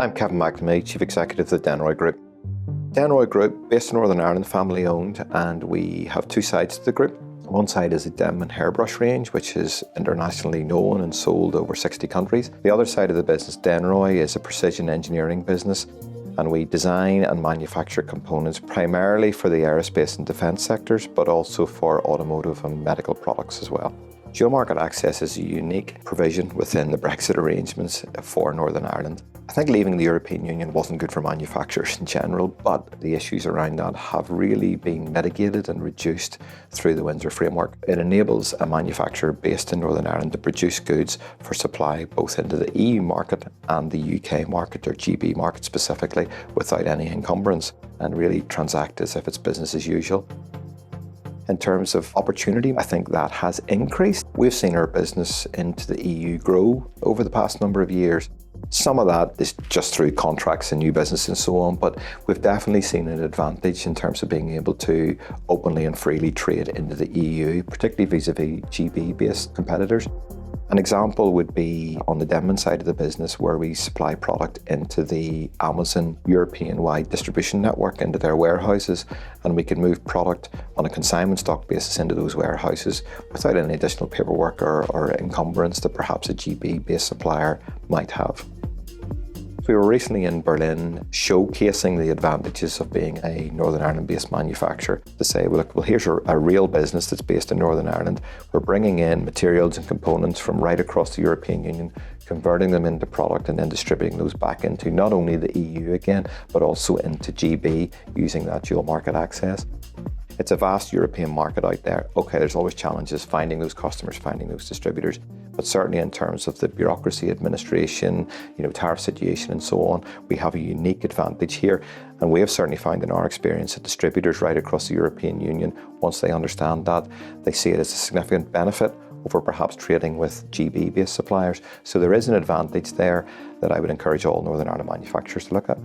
I'm Kevin McNamee, Chief Executive of the Denroy Group. Denroy Group, based in Northern Ireland, family owned, and we have two sides to the group. One side is a Denman hairbrush range, which is internationally known and sold over 60 countries. The other side of the business, Denroy, is a precision engineering business, and we design and manufacture components primarily for the aerospace and defence sectors, but also for automotive and medical products as well. Dual market access is a unique provision within the Brexit arrangements for Northern Ireland. I think leaving the European Union wasn't good for manufacturers in general, but the issues around that have really been mitigated and reduced through the Windsor Framework. It enables a manufacturer based in Northern Ireland to produce goods for supply both into the EU market and the UK market, or GB market specifically, without any encumbrance, and really transact as if it's business as usual. In terms of opportunity, I think that has increased. We've seen our business into the EU grow over the past number of years. Some of that is just through contracts and new business and so on, but we've definitely seen an advantage in terms of being able to openly and freely trade into the EU, particularly vis-a-vis GB-based competitors. An example would be on the Denman side of the business, where we supply product into the Amazon European-wide distribution network, into their warehouses, and we can move product on a consignment stock basis into those warehouses without any additional paperwork or encumbrance that perhaps a GB-based supplier might have. We were recently in Berlin showcasing the advantages of being a Northern Ireland-based manufacturer, to say, well, here's a real business that's based in Northern Ireland. We're bringing in materials and components from right across the European Union, converting them into product and then distributing those back into not only the EU again, but also into GB using that dual market access. It's a vast European market out there. Okay, there's always challenges finding those customers, finding those distributors, but certainly in terms of the bureaucracy, administration, tariff situation and so on, we have a unique advantage here. And we have certainly found in our experience that distributors right across the European Union, once they understand that, they see it as a significant benefit over perhaps trading with GB-based suppliers. So there is an advantage there that I would encourage all Northern Ireland manufacturers to look at.